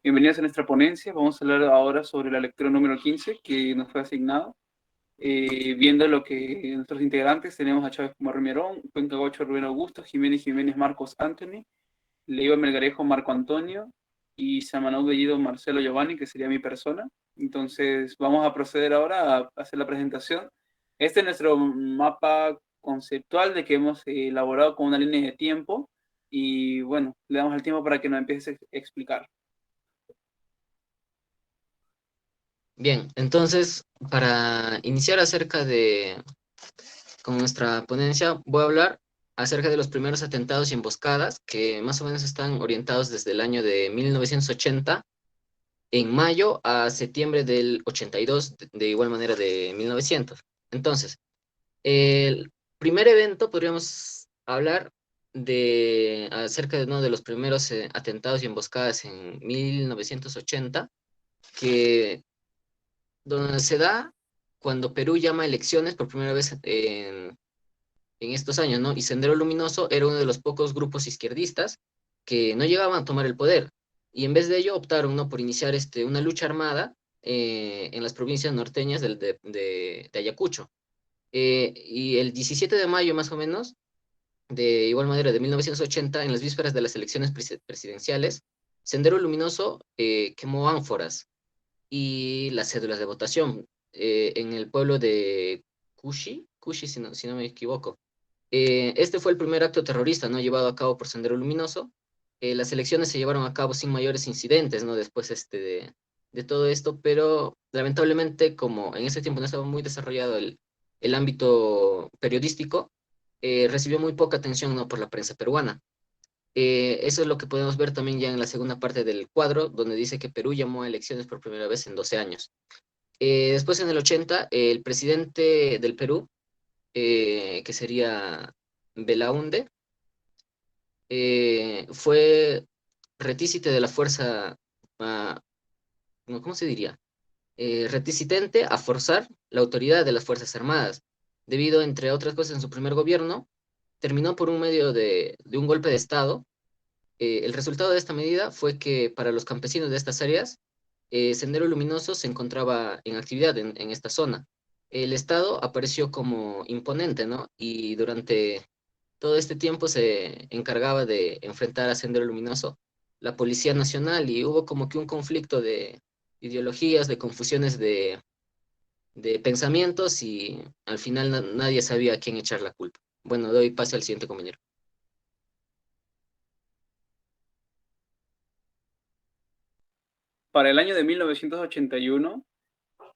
Bienvenidos a nuestra ponencia. Vamos a hablar ahora sobre la lectura número 15 que nos fue asignado. Viendo lo que nuestros integrantes tenemos a Chávez Pomar Mirón, Cuenca Gocho Rubén Augusto, Jiménez Marcos Anthony, Leiva Melgarejo Marco Antonio y Samanou Bellido Marcelo Giovanni, que sería mi persona. Entonces vamos a proceder ahora a hacer la presentación. Este es nuestro mapa conceptual de que hemos elaborado con una línea de tiempo y bueno, le damos el tiempo para que nos empiece a explicar. Bien, entonces, para iniciar con nuestra ponencia, voy a hablar acerca de los primeros atentados y emboscadas que más o menos están orientados desde el año de 1980, en mayo a septiembre del 82, de igual manera de 1900. Entonces, el primer evento podríamos hablar acerca de uno de los primeros atentados y emboscadas en 1980, que donde se da cuando Perú llama a elecciones por primera vez en estos años, ¿no? Y Sendero Luminoso era uno de los pocos grupos izquierdistas que no llegaban a tomar el poder. Y en vez de ello optaron, ¿no?, por iniciar una lucha armada en las provincias norteñas de Ayacucho. Y el 17 de mayo, más o menos, de igual manera, de 1980, en las vísperas de las elecciones presidenciales, Sendero Luminoso quemó ánforas y las cédulas de votación en el pueblo de Cushi si no me equivoco. Este fue el primer acto terrorista, ¿no?, llevado a cabo por Sendero Luminoso. Las elecciones se llevaron a cabo sin mayores incidentes, ¿no?, después de todo esto, pero lamentablemente, como en ese tiempo no estaba muy desarrollado el ámbito periodístico, recibió muy poca atención, ¿no?, por la prensa peruana. Eso es lo que podemos ver también ya en la segunda parte del cuadro, donde dice que Perú llamó a elecciones por primera vez en 12 años. Después, en el 80, el presidente del Perú, que sería Belaúnde, fue retícite de la fuerza, uh, ¿cómo se diría? Reticente a forzar la autoridad de las Fuerzas Armadas, debido, entre otras cosas, en su primer gobierno, terminó por un medio de un golpe de Estado. El resultado de esta medida fue que para los campesinos de estas áreas, Sendero Luminoso se encontraba en actividad en esta zona. El Estado apareció como imponente, ¿no? Y durante todo este tiempo se encargaba de enfrentar a Sendero Luminoso la Policía Nacional, y hubo como que un conflicto de ideologías, de confusiones de pensamientos, y al final nadie sabía a quién echar la culpa. Bueno, doy pase al siguiente compañero. Para el año de 1981,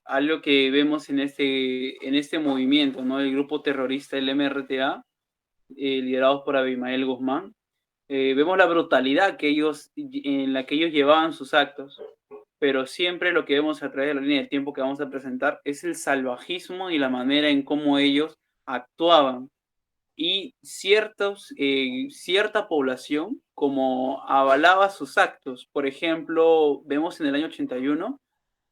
algo que vemos en este movimiento, ¿no?, el grupo terrorista, el MRTA, liderados por Abimael Guzmán, vemos la brutalidad en la que ellos llevaban sus actos, pero siempre lo que vemos a través de la línea de tiempo que vamos a presentar es el salvajismo y la manera en cómo ellos actuaban. Y cierta población como avalaba sus actos. Por ejemplo, vemos en el año 81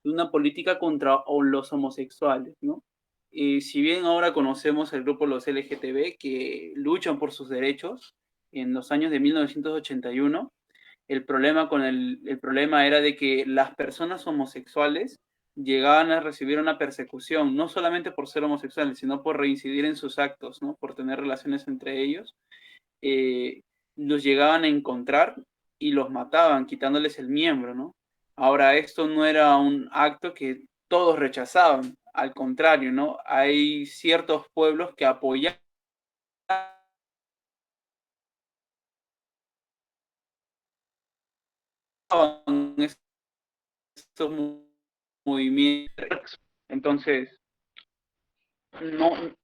una política contra los homosexuales, ¿no? Si bien ahora conocemos el grupo los LGTB que luchan por sus derechos, en los años de 1981, el problema era de que las personas homosexuales llegaban a recibir una persecución, no solamente por ser homosexuales, sino por reincidir en sus actos, ¿no?, por tener relaciones entre ellos. eh, los llegaban a encontrar y los mataban, quitándoles el miembro, ¿no? Ahora, esto no era un acto que todos rechazaban, al contrario, ¿no? Hay ciertos pueblos que apoyaban estos movimientos. Entonces, no,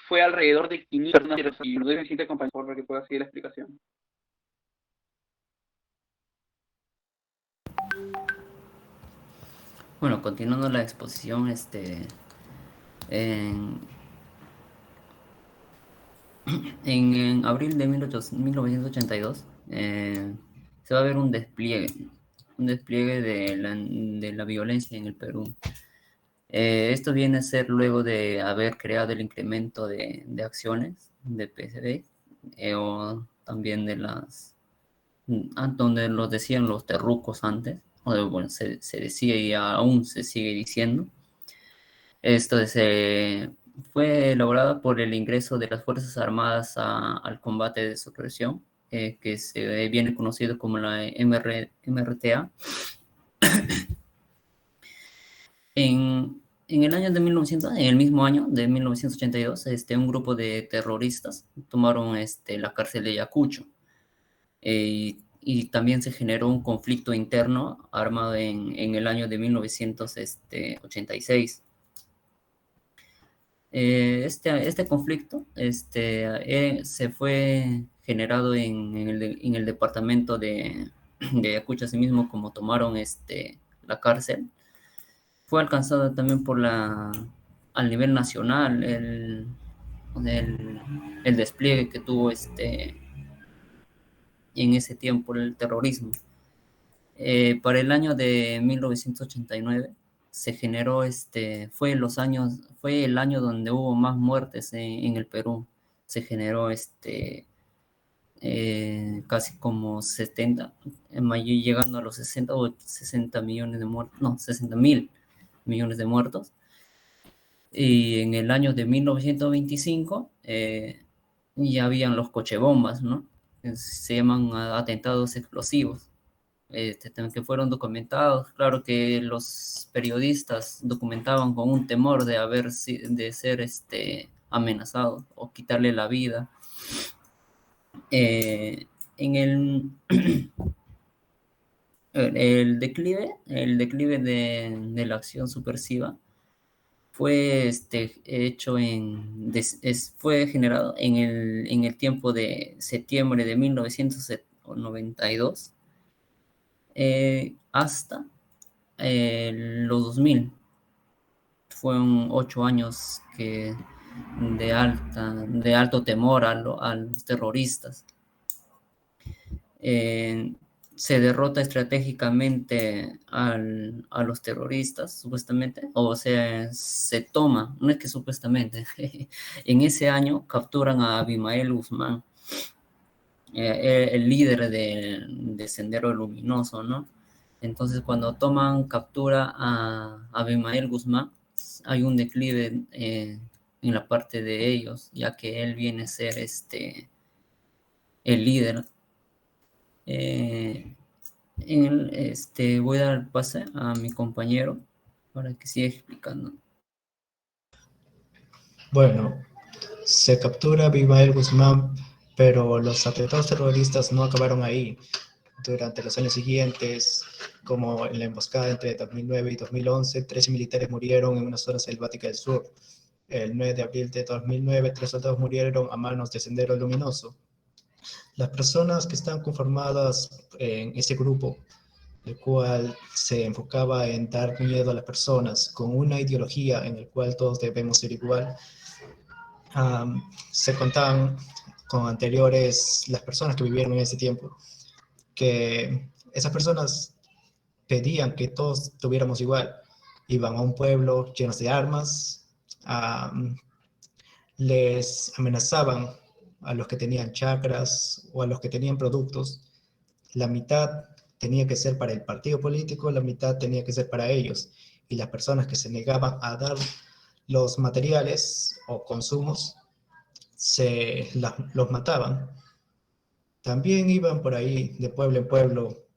fue alrededor de 500 personas, y no necesita acompañar para que pueda seguir la explicación. Bueno, continuando la exposición, en, en abril de 1982 se va a ver un despliegue de la violencia en el Perú. Esto viene a ser luego de haber creado el incremento de acciones de PSB, o también de donde los decían los terrucos antes, o bueno, se decía y aún se sigue diciendo. Esto fue elaborado por el ingreso de las Fuerzas Armadas al combate de subversión, que se viene conocido como la MRTA. En el año de 1900, en el mismo año de 1982, un grupo de terroristas tomaron la cárcel de Ayacucho, y también se generó un conflicto interno armado en el año de 1986. Este conflicto se fue generado en el departamento de Ayacucho, así mismo como tomaron la cárcel. Fue alcanzado también al nivel nacional el, el despliegue que tuvo en ese tiempo el terrorismo. Para el año de 1989 se generó, fue el año donde hubo más muertes en el Perú. Se generó casi como 70, llegando a los 60 o 60 millones de muertos, no, 60.000 millones de muertos. Y en el año de 1925 ya habían los cochebombas, ¿no? Se llaman atentados explosivos, que fueron documentados. Claro que los periodistas documentaban con un temor de ser amenazados o quitarle la vida. En el declive de la acción subversiva fue fue generado en el tiempo de septiembre de 1992 hasta los 2000. Fueron 8 años de alto temor a los terroristas. Se derrota estratégicamente a los terroristas, supuestamente, o sea, se toma, no es que supuestamente, en ese año capturan a Abimael Guzmán, el líder de Sendero Luminoso, ¿no? Entonces, cuando captura a Abimael Guzmán, hay un declive en la parte de ellos, ya que él viene a ser el líder. Voy a dar el pase a mi compañero para que siga explicando. Bueno, se captura a Abimael Guzmán, pero los atentados terroristas no acabaron ahí. Durante los años siguientes, como en la emboscada entre 2009 y 2011, 13 militares murieron en una zona selvática del sur. El 9 de abril de 2009, 3 soldados murieron a manos de Sendero Luminoso. Las personas que están conformadas en ese grupo, el cual se enfocaba en dar miedo a las personas con una ideología en la cual todos debemos ser igual, se contaban con anteriores, las personas que vivieron en ese tiempo, que esas personas pedían que todos tuviéramos igual. Iban a un pueblo llenos de armas, les amenazaban a los que tenían chacras o a los que tenían productos. La mitad tenía que ser para el partido político, la mitad tenía que ser para ellos. Y las personas que se negaban a dar los materiales o consumos, los mataban. También iban por ahí de pueblo en pueblo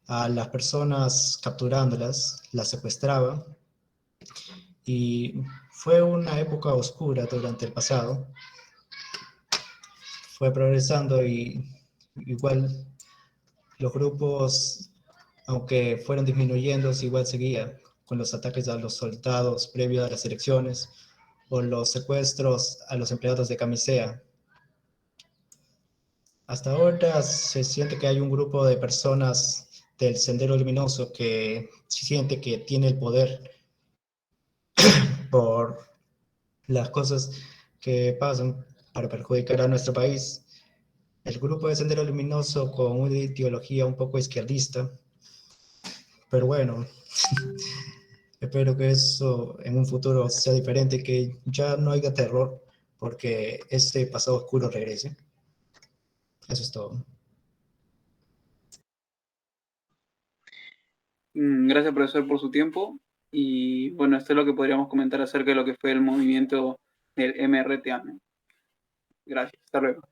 a las personas capturándolas, las secuestraban. Y fue una época oscura durante el pasado. Fue progresando y igual los grupos, aunque fueron disminuyendo, igual seguían con los ataques a los soldados previos a las elecciones o los secuestros a los empleados de Camisea. Hasta ahora se siente que hay un grupo de personas del Sendero Luminoso que siente que tiene el poder por las cosas que pasan para perjudicar a nuestro país. El grupo de Sendero Luminoso con una ideología un poco izquierdista, pero bueno, Espero que eso en un futuro sea diferente, que ya no haya terror, porque ese pasado oscuro regrese. Eso es todo. Gracias, profesor, por su tiempo. Y bueno, esto es lo que podríamos comentar acerca de lo que fue el movimiento del MRTA, ¿no? Gracias, hasta luego.